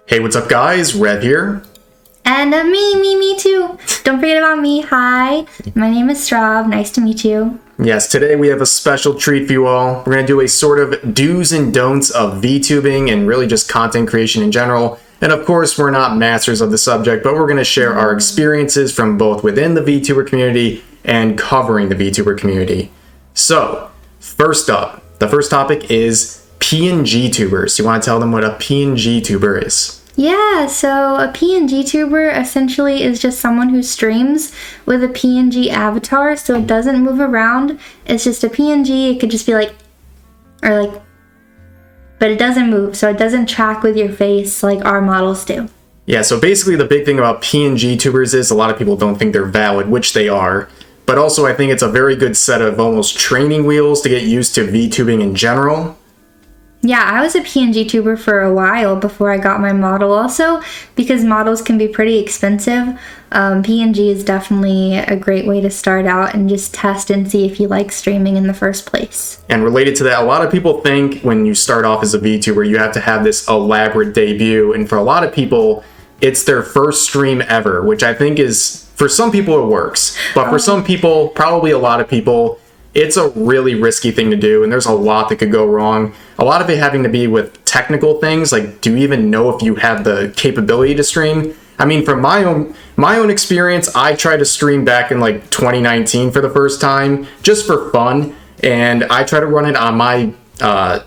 Hey, what's up guys? Rev here. And me too. Don't forget about me. Hi, my name is Straub. Nice to meet you. Yes, today we have a special treat for you all. We're going to do a sort of do's and don'ts of VTubing and really just content creation in general. And of course, we're not masters of the subject, but we're going to share our experiences from both within the VTuber community and covering the VTuber community. So, first up, the first topic is PNG-tubers. You want to tell them what a PNG-tuber is? Yeah, so a PNG-tuber essentially is just someone who streams with a PNG avatar, so it doesn't move around. It's just a PNG. It could just be like, but it doesn't move, so it doesn't track with your face like our models do. Yeah, so basically the big thing about PNG-tubers is a lot of people don't think they're valid, which they are. But also I think it's a very good set of almost training wheels to get used to VTubing in general. Yeah, I was a PNG-tuber for a while before I got my model also, because models can be pretty expensive. PNG is definitely a great way to start out and just test and see if you like streaming in the first place. And related to that, a lot of people think when you start off as a VTuber, you have to have this elaborate debut. And for a lot of people, it's their first stream ever, which I think is, for some people it works. But for some people, probably a lot of people, it's a really risky thing to do, and there's a lot that could go wrong. A lot of it having to be with technical things, like do you even know if you have the capability to stream? I mean, from my own experience, I tried to stream back in like 2019 for the first time, just for fun, and I tried to run it on my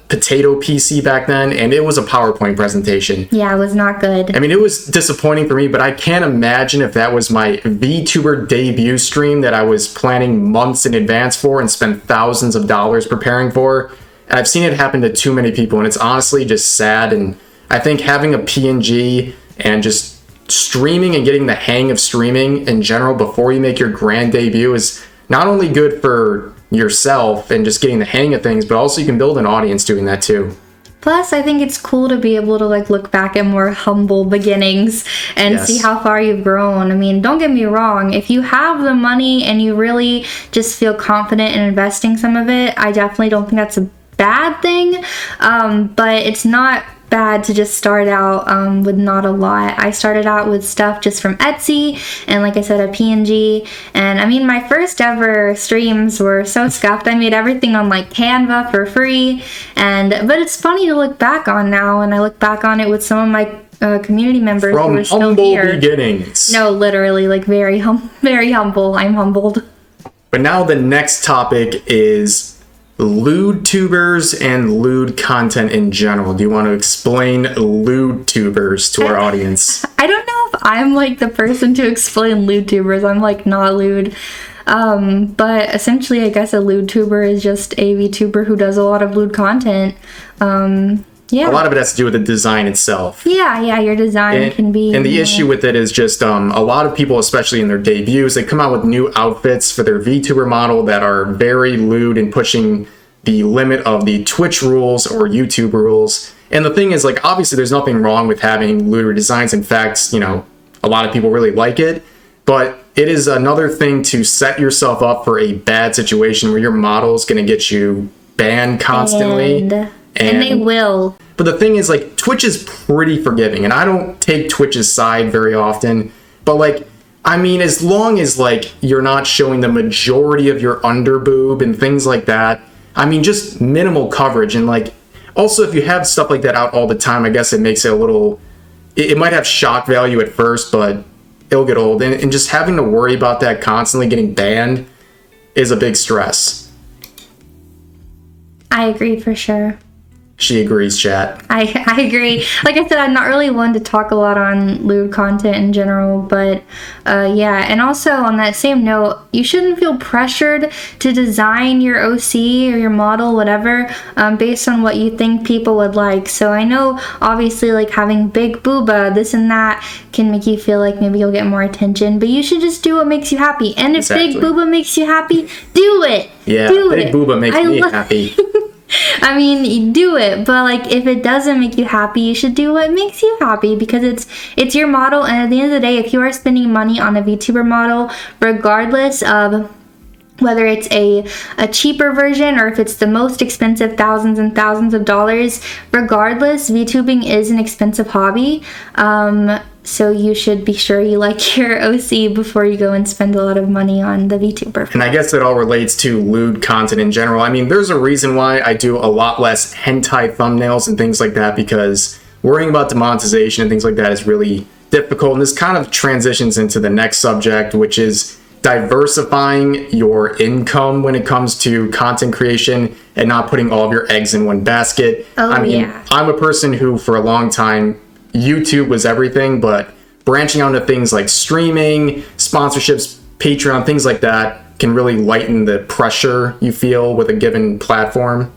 potato PC back then, and it was a PowerPoint presentation. Yeah, it was not good. I mean, it was disappointing for me, but I can't imagine if that was my VTuber debut stream that I was planning months in advance for and spent thousands of dollars preparing for. I've seen it happen to too many people, and it's honestly just sad. And I think having a PNG and just streaming and getting the hang of streaming in general before you make your grand debut is not only good for yourself and just getting the hang of things, but also you can build an audience doing that too. Plus, I think it's cool to be able to like look back at more humble beginnings and see how far you've grown. I mean, don't get me wrong, if you have the money and you really just feel confident in investing some of it, I definitely don't think that's a bad thing, but it's not bad to just start out with not a lot. I started out with stuff just from Etsy and, like I said, a PNG. And I mean, my first ever streams were so scuffed. I made everything on like Canva for free, but it's funny to look back on now, and I look back on it with some of my community members from who are still humble here. Beginnings. No, literally, like very humble. I'm humbled. But now the next topic is Lewd-tubers and lewd content in general. Do you want to explain Lewd-tubers to our audience? I don't know if I'm like the person to explain Lewd-tubers. I'm like not lewd. But essentially I guess a Lewd-tuber is just a VTuber who does a lot of lewd content. Yeah. A lot of it has to do with the design itself. Yeah, your design can be... And the issue with it is just a lot of people, especially in their debuts, they come out with new outfits for their VTuber model that are very lewd and pushing the limit of the Twitch rules or YouTube rules. And the thing is, like, obviously there's nothing wrong with having lewder designs. In fact, you know, a lot of people really like it. But it is another thing to set yourself up for a bad situation where your model is going to get you banned constantly. And they will. But the thing is, like, Twitch is pretty forgiving, and I don't take Twitch's side very often, but, like, I mean, as long as, like, you're not showing the majority of your underboob and things like that, I mean, just minimal coverage, and, like, also, if you have stuff like that out all the time, I guess it makes it a little, it might have shock value at first, but it'll get old, and just having to worry about that constantly getting banned is a big stress. I agree for sure. She agrees, chat. I agree. Like I said, I'm not really one to talk a lot on lewd content in general, but yeah. And also on that same note, you shouldn't feel pressured to design your OC or your model, whatever, based on what you think people would like. So I know obviously like having big booba, this and that can make you feel like maybe you'll get more attention, but you should just do what makes you happy. And if big booba makes you happy, do it. Yeah, big booba makes me happy. I mean, you do it, but like if it doesn't make you happy, you should do what makes you happy, because it's your model, and at the end of the day, if you are spending money on a VTuber model, regardless of whether it's a cheaper version or if it's the most expensive, thousands and thousands of dollars. Regardless, VTubing is an expensive hobby. So you should be sure you like your OC before you go and spend a lot of money on the VTuber. And I guess it all relates to lewd content in general. I mean, there's a reason why I do a lot less hentai thumbnails and things like that, because worrying about demonetization and things like that is really difficult. And this kind of transitions into the next subject, which is diversifying your income when it comes to content creation and not putting all of your eggs in one basket. I'm a person who for a long time, YouTube was everything, but branching out into things like streaming, sponsorships, Patreon, things like that can really lighten the pressure you feel with a given platform.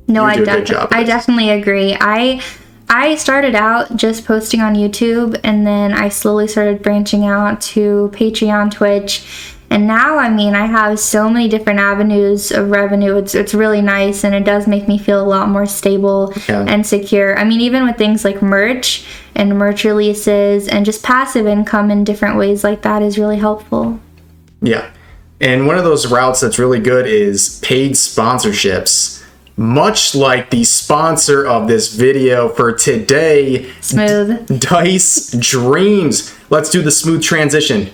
No, I definitely agree. I started out just posting on YouTube, and then I slowly started branching out to Patreon, Twitch, and now, I mean, I have so many different avenues of revenue. It's really nice, and it does make me feel a lot more stable and secure. I mean, even with things like merch and merch releases and just passive income in different ways like that is really helpful. Yeah, and one of those routes that's really good is paid sponsorships. Much like the sponsor of this video for today, Smooth. Dice Dreams. Let's do the smooth transition.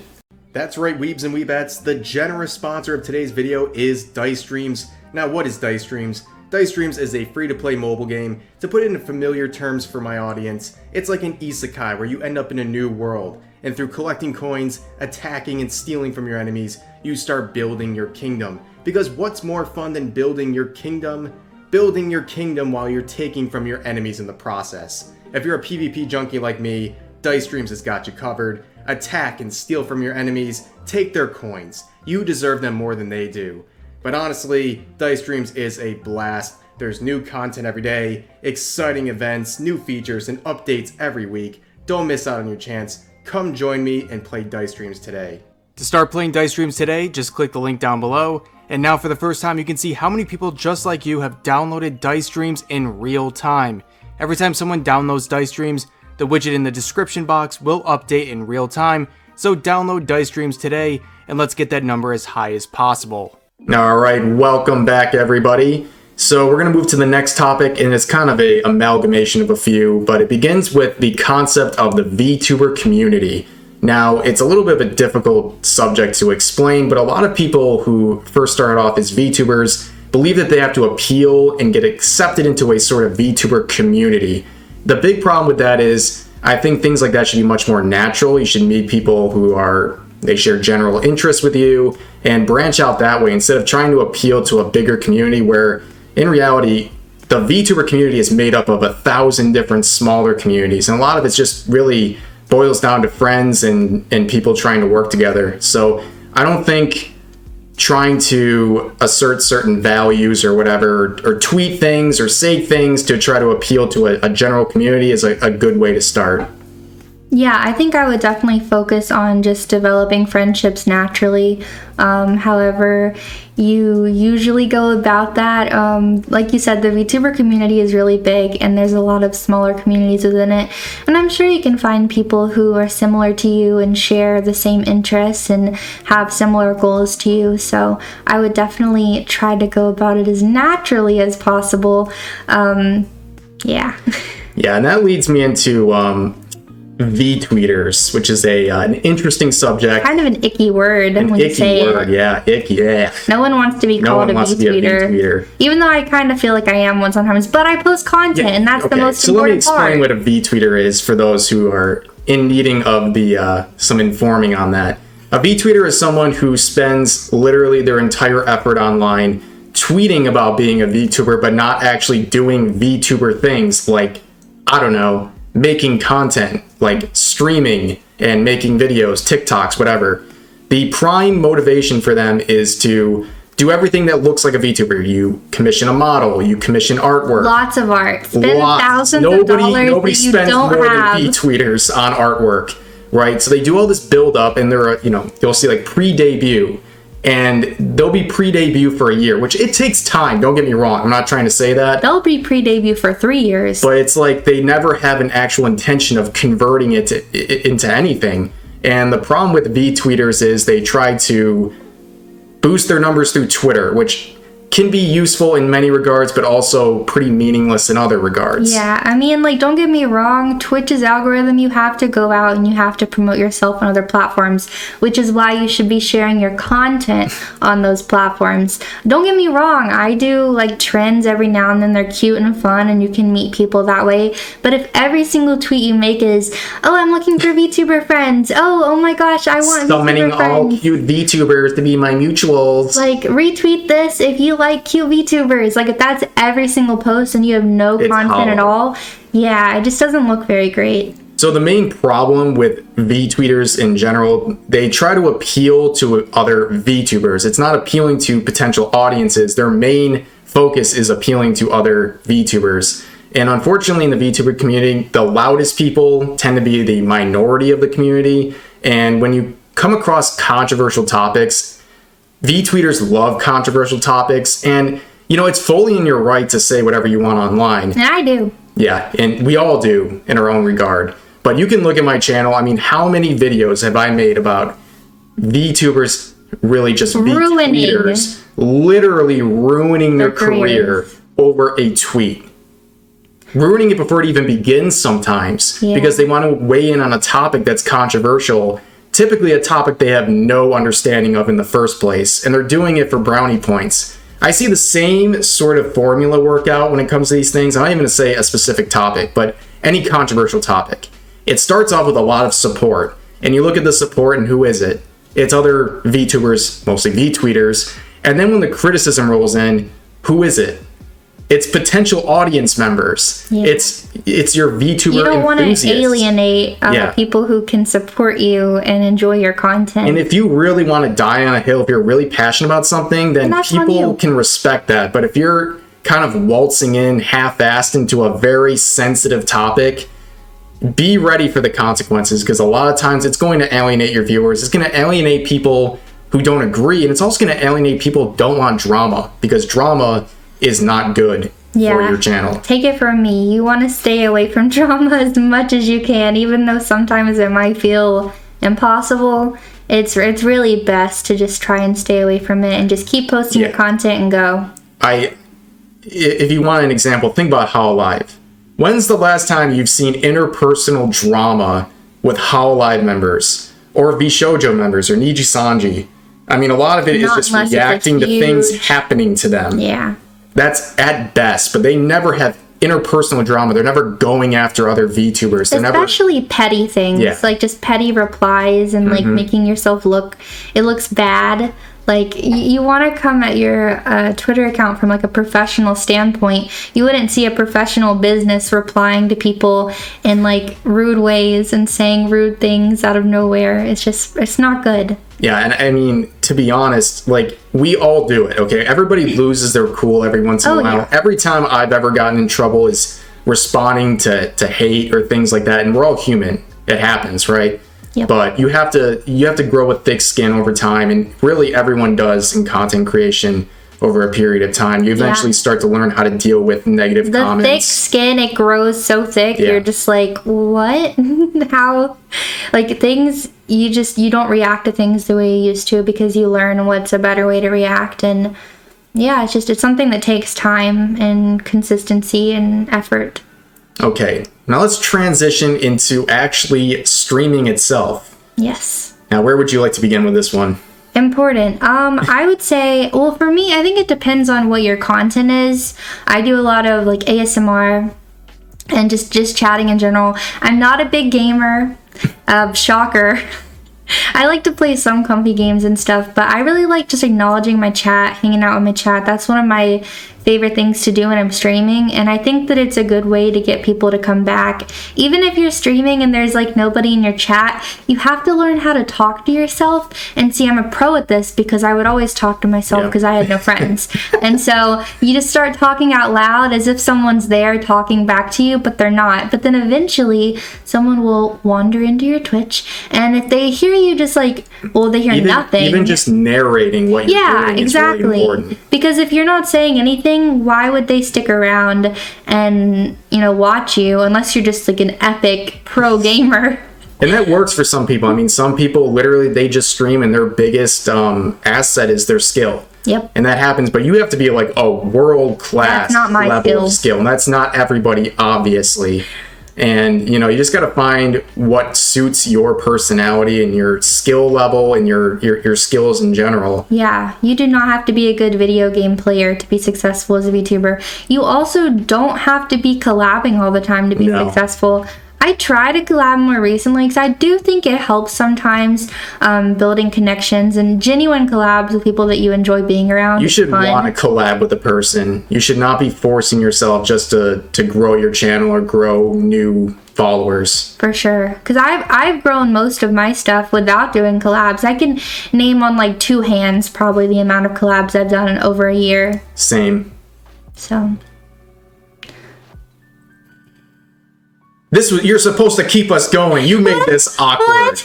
That's right, weebs and weebettes. The generous sponsor of today's video is Dice Dreams. Now, what is Dice Dreams? Dice Dreams is a free-to-play mobile game. To put it in familiar terms for my audience, it's like an isekai where you end up in a new world, and through collecting coins, attacking and stealing from your enemies, you start building your kingdom. Because what's more fun than building your kingdom? Building your kingdom while you're taking from your enemies in the process. If you're a PvP junkie like me, Dice Dreams has got you covered. Attack and steal from your enemies, take their coins. You deserve them more than they do. But honestly, Dice Dreams is a blast. There's new content every day, exciting events, new features, and updates every week. Don't miss out on your chance. Come join me and play Dice Dreams today. To start playing Dice Dreams today, just click the link down below. And now for the first time, you can see how many people just like you have downloaded Dice Dreams in real time. Every time someone downloads Dice Dreams, the widget in the description box will update in real time, so download Dice Dreams today, and let's get that number as high as possible. Alright, welcome back everybody. So we're going to move to the next topic, and it's kind of a amalgamation of a few, but it begins with the concept of the VTuber community. Now, it's a little bit of a difficult subject to explain, but a lot of people who first started off as VTubers believe that they have to appeal and get accepted into a sort of VTuber community. The big problem with that is, I think things like that should be much more natural. You should meet people who they share general interests with you and branch out that way instead of trying to appeal to a bigger community where, in reality, the VTuber community is made up of 1,000 different smaller communities, and a lot of it's just really boils down to friends and people trying to work together. So I don't think trying to assert certain values or whatever, or tweet things or say things to try to appeal to a general community is a good way to start. Yeah, I think I would definitely focus on just developing friendships naturally. However you usually go about that. Like you said, the VTuber community is really big, and there's a lot of smaller communities within it. And I'm sure you can find people who are similar to you and share the same interests and have similar goals to you. So I would definitely try to go about it as naturally as possible. Yeah. Yeah, and that leads me into Vtweeters, which is an interesting subject. Kind of an icky word when you say it. Yeah, icky, yeah. No one wants to be called a Vtweeter. Even though I kind of feel like I am one sometimes, but I post content, and that's the most important part. So let me explain what a Vtweeter is for those who are in needing of some informing on that. A Vtweeter is someone who spends literally their entire effort online tweeting about being a VTuber, but not actually doing VTuber things like, I don't know, making content, like streaming and making videos, TikToks, whatever. The prime motivation for them is to do everything that looks like a VTuber. You commission a model, you commission artwork. Lots of art. Spend thousands of dollars nobody spends more than Vtweeters on artwork, right? So they do all this build up, and they're, you'll see like pre-debut, and they'll be pre-debut for a year, which it takes time. Don't get me wrong. I'm not trying to say that. They'll be pre-debut for 3 years. But it's like they never have an actual intention of converting it into anything. And the problem with Vtweeters is they try to boost their numbers through Twitter, which can be useful in many regards, but also pretty meaningless in other regards. Yeah, I mean, like, don't get me wrong, Twitch's algorithm, you have to go out and you have to promote yourself on other platforms, which is why you should be sharing your content on those platforms. Don't get me wrong, I do, like, trends every now and then. They're cute and fun, and you can meet people that way. But if every single tweet you make is, oh, I'm looking for VTuber friends, oh my gosh, I want summoning VTuber friends. all cute VTubers to be my mutuals. Like, retweet this if you like cute VTubers. Like, if that's every single post and you have no content at all, yeah, it just doesn't look very great. So the main problem with Vtweeters in general, they try to appeal to other VTubers. It's not appealing to potential audiences. Their main focus is appealing to other VTubers. And unfortunately, in the VTuber community, the loudest people tend to be the minority of the community. And when you come across controversial topics, Vtweeters love controversial topics, and you know, it's fully in your right to say whatever you want online. I do. Yeah, and we all do in our own regard. But you can look at my channel. I mean, how many videos have I made about VTubers, really just Vtweeters, literally ruining their career over a tweet? Ruining it before it even begins sometimes, because they want to weigh in on a topic that's controversial, typically a topic they have no understanding of in the first place, and they're doing it for brownie points. I see the same sort of formula work out when it comes to these things. I'm not even going to say a specific topic, but any controversial topic. It starts off with a lot of support, and you look at the support, and who is it? It's other VTubers, mostly Vtweeters, and then when the criticism rolls in, who is it? It's potential audience members. Yeah. It's your VTuber enthusiasts. You don't want to alienate people who can support you and enjoy your content. And if you really want to die on a hill, if you're really passionate about something, then people can respect that. But if you're kind of waltzing in half-assed into a very sensitive topic, be ready for the consequences, because a lot of times it's going to alienate your viewers. It's going to alienate people who don't agree, and it's also going to alienate people who don't want drama, because drama is not good for your channel. Take it from me. You want to stay away from drama as much as you can, even though sometimes it might feel impossible. It's really best to just try and stay away from it and just keep posting your content and go. If you want an example, think about Hololive. When's the last time you've seen interpersonal drama with Hololive members or Vshojo members or Niji-sanji? I mean, a lot of it is just reacting to things happening to them. Yeah. That's at best, but they never have interpersonal drama. They're never going after other VTubers. They're especially petty things, like just petty replies and like making yourself looks bad. Like, you want to come at your Twitter account from like a professional standpoint. You wouldn't see a professional business replying to people in like rude ways and saying rude things out of nowhere. It's not good. Yeah, and I mean, to be honest, like, we all do it, okay? Everybody loses their cool every once in a while. Yeah. Every time I've ever gotten in trouble is responding to hate or things like that, and we're all human. It happens, right? Yep. But you have to grow a thick skin over time, and really everyone does in content creation over a period of time. You eventually start to learn how to deal with negative comments. The thick skin, it grows so thick, you're just like, what? How? Like, things, you don't react to things the way you used to, because you learn what's a better way to react. And yeah, it's something that takes time and consistency and effort. Okay, now let's transition into actually streaming itself. Yes. Now, where would you like to begin with this one? Important. I would say, well, for me, I think it depends on what your content is. I do a lot of like ASMR and just chatting in general. I'm not a big gamer. Shocker. I like to play some comfy games and stuff, but I really like just acknowledging my chat, hanging out with my chat. That's one of my favorite things to do when I'm streaming, and I think that it's a good way to get people to come back. Even if you're streaming and there's like nobody in your chat, you have to learn how to talk to yourself. And see, I'm a pro at this because I would always talk to myself because I had no friends. And so you just start talking out loud as if someone's there talking back to you, but they're not. But then eventually someone will wander into your Twitch, and if they hear you just like, well, they hear nothing. Even just narrating what you're doing is really important. Because if you're not saying anything, why would they stick around and watch you, unless you're just like an epic pro gamer? And that works for some people. I mean, some people literally, they just stream and their biggest asset is their skill. Yep. And that happens, but you have to be like a world-class level of skill. And that's not everybody, obviously. And, you know, you just got to find what suits your personality and your skill level and your skills in general. Yeah, you do not have to be a good video game player to be successful as a VTuber. You also don't have to be collabing all the time to be successful. I try to collab more recently because I do think it helps sometimes building connections and genuine collabs with people that you enjoy being around. You should want to collab with a person. You should not be forcing yourself just to grow your channel or grow new followers. For sure. Because I've grown most of my stuff without doing collabs. I can name on like 2 hands probably the amount of collabs I've done in over a year. Same. So... You're supposed to keep us going. You made this awkward.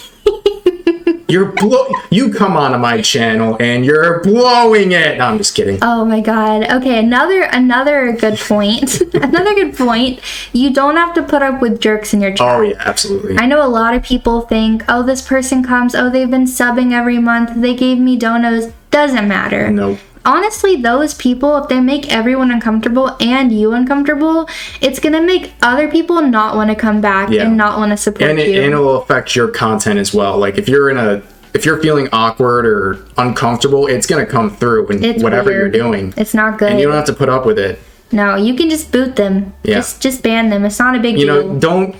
You come onto my channel and you're blowing it. No, I'm just kidding. Oh my god. Okay, another good point. Another good point. You don't have to put up with jerks in your chat. Oh yeah, absolutely. I know a lot of people think, oh, this person comes, oh, they've been subbing every month, they gave me donos. Doesn't matter. Nope. Honestly, those people, if they make everyone uncomfortable and you uncomfortable, it's going to make other people not want to come back and not want to support you. And it'll affect your content as well. Like if you're feeling awkward or uncomfortable, it's going to come through in whatever you're doing. It's not good. And you don't have to put up with it. No, you can just boot them. Yeah. Just ban them. It's not a big deal. You know, don't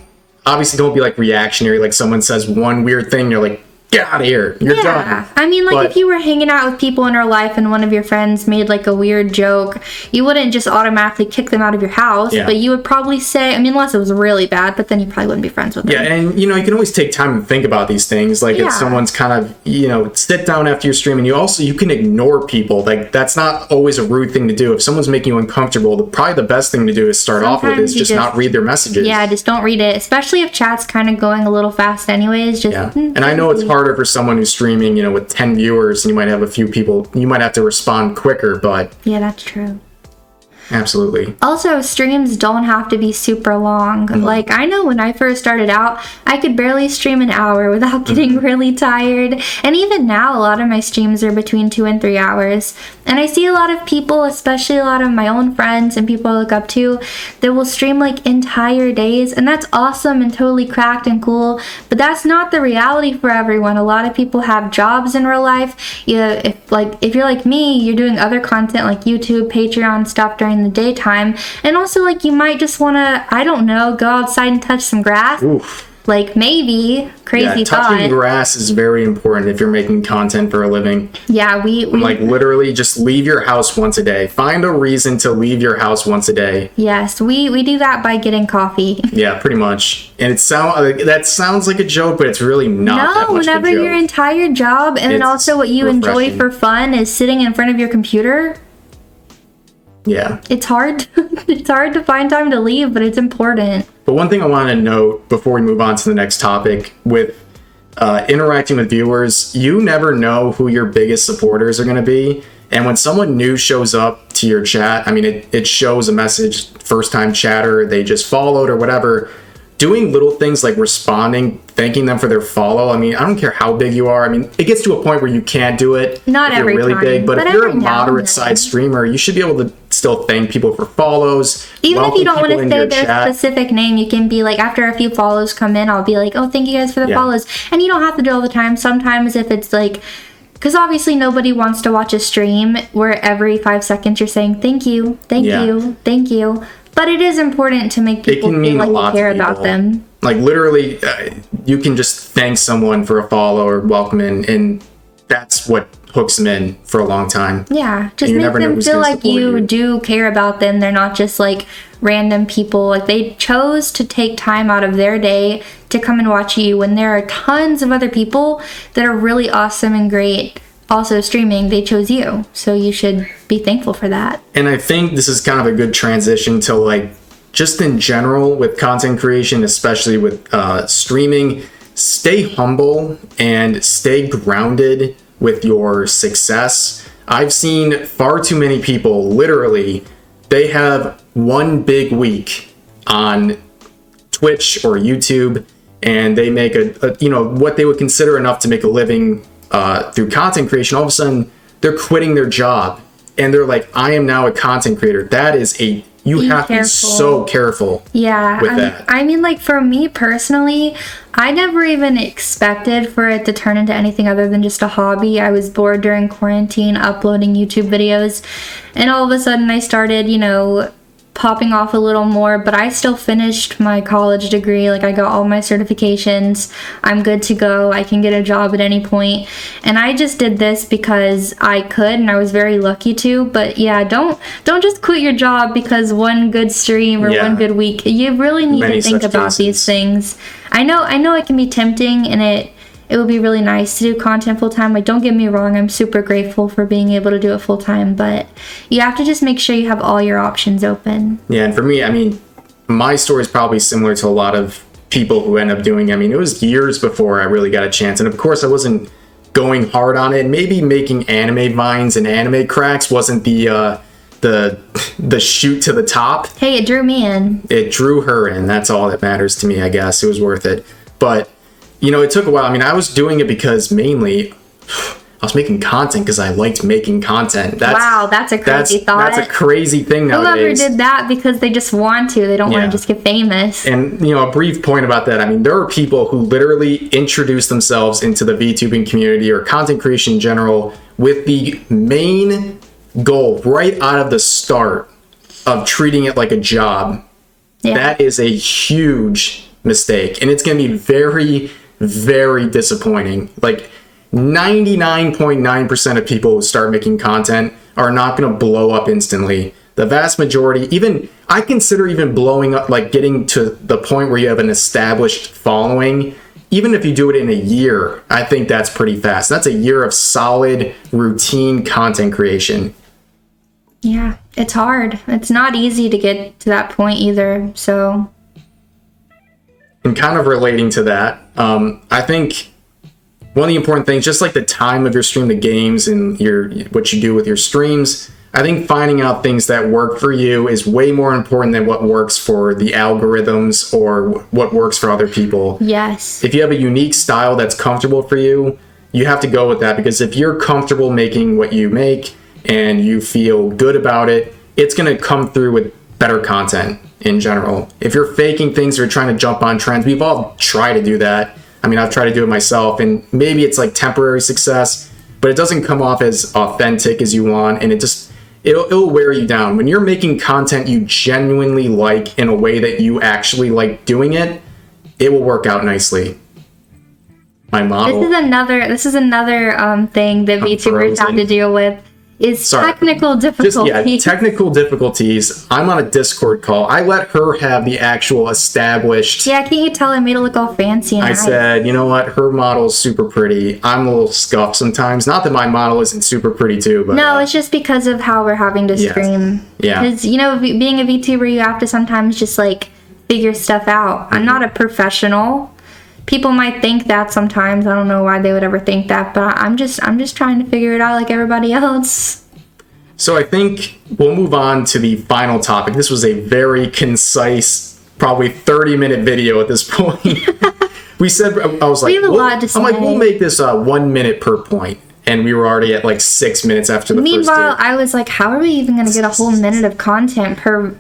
be like reactionary. Like someone says one weird thing, you're like, get out of here. You're done. I mean, like, if you were hanging out with people in real life and one of your friends made, like, a weird joke, you wouldn't just automatically kick them out of your house, but you would probably say, I mean, unless it was really bad, but then you probably wouldn't be friends with them. Yeah, and, you know, you can always take time to think about these things. Like, if someone's kind of, you know, sit down after your stream, and you can ignore people. Like, that's not always a rude thing to do. If someone's making you uncomfortable, probably the best thing to do is start off with is just not read their messages. Yeah, just don't read it, especially if chat's kind of going a little fast anyways. And I know it's harder for someone who's streaming, you know, with 10 viewers, and you might have a few people, you might have to respond quicker, but yeah, that's true. Absolutely. Also, streams don't have to be super long. Like, I know when I first started out, I could barely stream an hour without getting really tired. And even now, a lot of my streams are between 2 and 3 hours. And I see a lot of people, especially a lot of my own friends and people I look up to, that will stream like entire days. And that's awesome and totally cracked and cool. But that's not the reality for everyone. A lot of people have jobs in real life. If you're like me, you're doing other content like YouTube, Patreon stuff during the daytime, and also like you might just want to, I don't know, go outside and touch some grass. Oof. Like maybe crazy thought. Touching grass is very important if you're making content for a living. Yeah, we like literally just leave your house once a day. Find a reason to leave your house once a day. Yes, we do that by getting coffee. Yeah, pretty much. And that sounds like a joke, but it's really not that much whenever of a joke. your entire job and then also what you enjoy for fun is sitting in front of your computer. Yeah. It's hard. It's hard to find time to leave, but it's important. But one thing I want to note before we move on to the next topic, with interacting with viewers, you never know who your biggest supporters are going to be. And when someone new shows up to your chat, I mean, it shows a message, first time chatter, they just followed or whatever. Doing little things like responding, thanking them for their follow. I mean, I don't care how big you are. I mean, it gets to a point where you can't do it. Not if every you're really time, big, but if you're a moderate size streamer, you should be able to still thank people for follows. Even if you don't want to say their specific name, you can be like, after a few follows come in, I'll be like, oh, thank you guys for the follows. And you don't have to do it all the time. Sometimes if it's like, because obviously nobody wants to watch a stream where every 5 seconds you're saying thank you, thank you, thank you. But it is important to make people feel like you care about them. Like literally, you can just thank someone for a follow or welcome in, and that's what hooks them in for a long time. Yeah, just make them feel like you do care about them. They're not just like random people. Like they chose to take time out of their day to come and watch you when there are tons of other people that are really awesome and great also streaming. They chose you, so you should be thankful for that. And I think this is kind of a good transition to like just in general with content creation, especially with streaming. Stay humble and stay grounded with your success. I've seen far too many people, literally, they have one big week on Twitch or YouTube and they make a you know, what they would consider enough to make a living through content creation. All of a sudden, they're quitting their job, and they're like, I am now a content creator. That is you have to be so careful with that. I mean, like, for me personally, I never even expected for it to turn into anything other than just a hobby. I was bored during quarantine uploading YouTube videos, and all of a sudden I started, you know, popping off a little more, but I still finished my college degree. Like, I got all my certifications. I'm good to go. I can get a job at any point. And I just did this because I could, and I was very lucky to. But yeah, don't just quit your job because one good stream or one good week. You really need to think about these things. I know it can be tempting, and it would be really nice to do content full-time. Like, don't get me wrong, I'm super grateful for being able to do it full-time, but you have to just make sure you have all your options open. Yeah, and for me, I mean, my story is probably similar to a lot of people who end up doing, I mean, it was years before I really got a chance. And of course, I wasn't going hard on it. Maybe making anime vines and anime cracks wasn't the shoot to the top. Hey, it drew me in. It drew her in. That's all that matters to me, I guess. It was worth it. But you know, it took a while. I mean, I was doing it because mainly I was making content because I liked making content. That's a crazy thought. That's a crazy thing nowadays. Whoever did that because they just want to. They don't want to just get famous. And, you know, a brief point about that. I mean, there are people who literally introduce themselves into the VTubing community or content creation in general with the main goal right out of the start of treating it like a job. Yeah. That is a huge mistake. And it's going to be very, very disappointing. Like 99.9% of people who start making content are not going to blow up instantly. The vast majority, even I consider even blowing up, like getting to the point where you have an established following, even if you do it in a year, I think that's pretty fast. That's a year of solid routine content creation. Yeah, it's hard. It's not easy to get to that point either. So, and kind of relating to that, I think one of the important things, just like the time of your stream, the games, and what you do with your streams, I think finding out things that work for you is way more important than what works for the algorithms or what works for other people. Yes. If you have a unique style that's comfortable for you, you have to go with that, because if you're comfortable making what you make and you feel good about it, it's going to come through with better content in general. If you're faking things or trying to jump on trends, we've all tried to do that. I mean, I've tried to do it myself, and maybe it's like temporary success, but it doesn't come off as authentic as you want, and it'll wear you down. When you're making content you genuinely like in a way that you actually like doing it, it will work out nicely. My model. This is another thing that VTubers have to deal with. Technical difficulties. Technical difficulties. I'm on a Discord call. I let her have the actual established. Yeah, can't you tell I made it look all fancy and nice? Said, you know what? Her model's super pretty. I'm a little scuffed sometimes. Not that my model isn't super pretty too, but no, it's just because of how we're having to stream. Yeah. Because, you know, being a VTuber, you have to sometimes just like figure stuff out. Mm-hmm. I'm not a professional. People might think that sometimes. I don't know why they would ever think that, but I'm just trying to figure it out like everybody else. So I think we'll move on to the final topic. This was a very concise, probably 30-minute video at this point. We said, I was like, we have a lot to say. I'm like, we'll make this 1 minute per point. And we were already at like 6 minutes after the first Meanwhile, I was like, how are we even going to get a whole minute of content per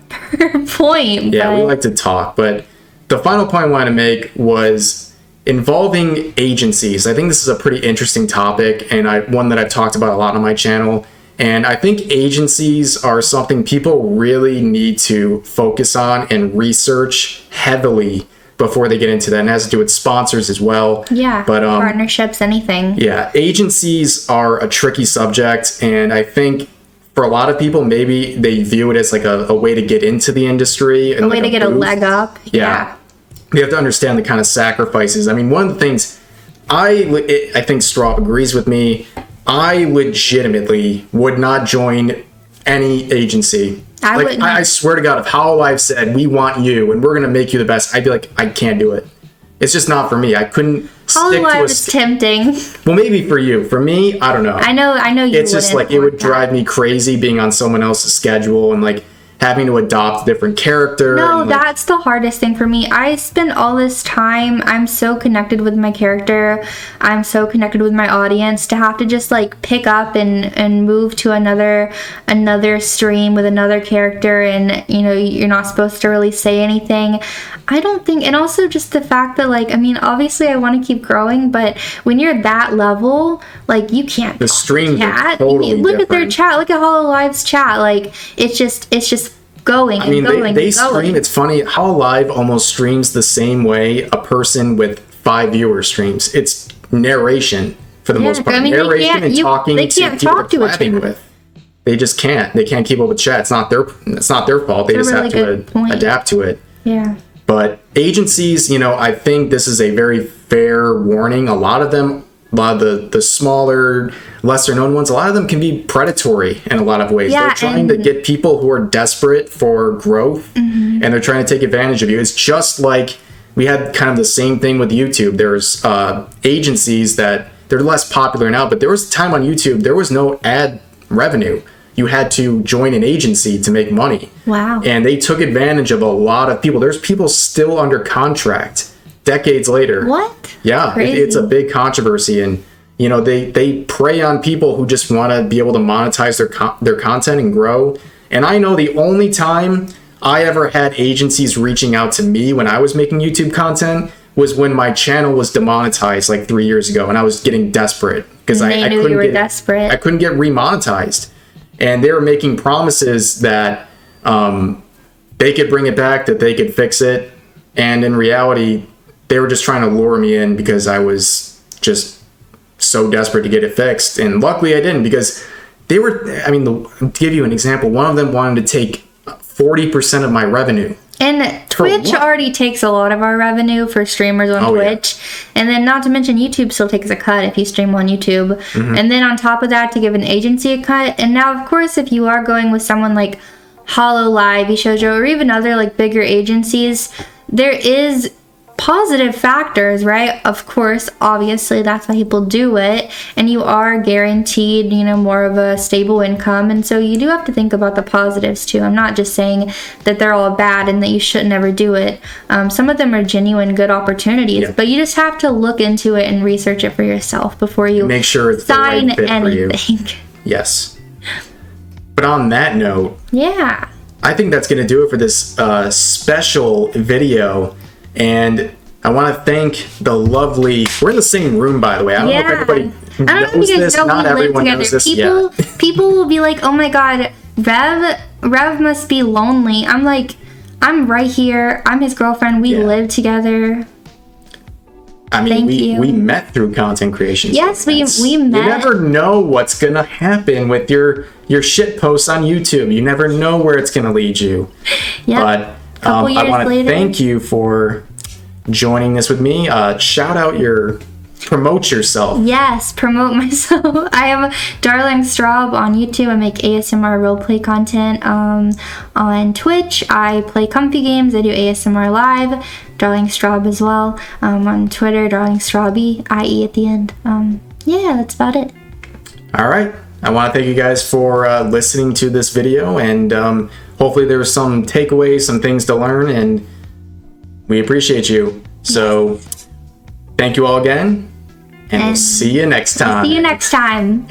point? Yeah, we like to talk. But the final point I wanted to make was involving agencies. I think this is a pretty interesting topic, and one that I've talked about a lot on my channel. And I think agencies are something people really need to focus on and research heavily before they get into that. And it has to do with sponsors as well. Yeah, but partnerships, anything. Yeah, agencies are a tricky subject, and I think for a lot of people, maybe they view it as like a way to get into the industry. A way to get a leg up. Yeah. You have to understand the kind of sacrifices. I mean, one of the things I think Straub agrees with me. I legitimately would not join any agency. I swear to God, if Hololive said, we want you and we're going to make you the best, I'd be like, I can't do it. It's just not for me. I couldn't stick to is tempting. Well, maybe for you. For me, I don't know. I know you It's just like, it would drive me crazy being on someone else's schedule, and like, having to adopt a different character. No, and, like, that's the hardest thing for me. I spend all this time, I'm so connected with my character, I'm so connected with my audience, to have to just like pick up and move to another stream with another character, and you know, you're not supposed to really say anything. I don't think, and also just the fact that, like, I mean, obviously I want to keep growing, but when you're that level, like, you can't the streams are chat. totally Look at their different. chat, look at Hololive's chat, like, it's just going and I mean, going they and going. stream. It's funny. Hololive almost streams the same way a person with 5 viewers streams. It's narration for the most part. I mean, Narration and talking they to can't people talk to they're each chatting other. with. They just can't. They can't keep up with chat. It's not their fault. They That's just a have really good to point. adapt to it. Yeah. But agencies, you know, I think this is a very fair warning. A lot of them, a lot of the smaller, lesser known ones, a lot of them can be predatory in a lot of ways. Yeah, they're trying to get people who are desperate for growth, and they're trying to take advantage of you. It's just like we had kind of the same thing with YouTube. There's agencies that they're less popular now, but there was a time on YouTube there was no ad revenue. You had to join an agency to make money. Wow. And they took advantage of a lot of people. There's people still under contract decades later. What? Yeah, Crazy. it's a big controversy, and you know they prey on people who just want to be able to monetize their content and grow. And I know the only time I ever had agencies reaching out to me when I was making YouTube content was when my channel was demonetized like 3 years ago, and I was getting desperate because And they knew you were desperate. I couldn't get remonetized, and they were making promises that they could bring it back, that they could fix it, and in reality, they were just trying to lure me in because I was just so desperate to get it fixed. And luckily I didn't, because they were, I mean, to give you an example, one of them wanted to take 40% of my revenue. And Twitch what? already takes a lot of our revenue for streamers on Twitch. Yeah. And then not to mention YouTube still takes a cut if you stream on YouTube. And then on top of that, to give an agency a cut. And now, of course, if you are going with someone like Hololive, Vshojo, or even other like bigger agencies, there is positive factors, right? Of course, obviously, that's why people do it, and you are guaranteed, you know, more of a stable income, and so you do have to think about the positives too. I'm not just saying that they're all bad and that you should never do it. Some of them are genuine good opportunities, but you just have to look into it and research it for yourself before you make sure it's sign the right fit anything. for you. Yes. But on that note, Yeah. I think that's going to do it for this special video. And I want to thank the lovely... We're in the same room, by the way. I don't know if everybody knows this. Not everyone knows this yet. People will be like, oh my god, Rev must be lonely. I'm like, I'm right here. I'm his girlfriend. We live together. I mean, we met through content creation. Yes, we met. You never know what's going to happen with your shit posts on YouTube. You never know where it's going to lead you. Yep. But I want to thank you for joining this with me. Promote yourself. Yes, promote myself. I am Darling Straub on YouTube. I make ASMR roleplay content. On Twitch, I play comfy games. I do ASMR live. Darling Straub as well. On Twitter, Darling Strauby, IE at the end. Yeah, that's about it. All right. I want to thank you guys for listening to this video, and hopefully there was some takeaways, some things to learn, and we appreciate you. So thank you all again, and we'll see you next time. See you next time.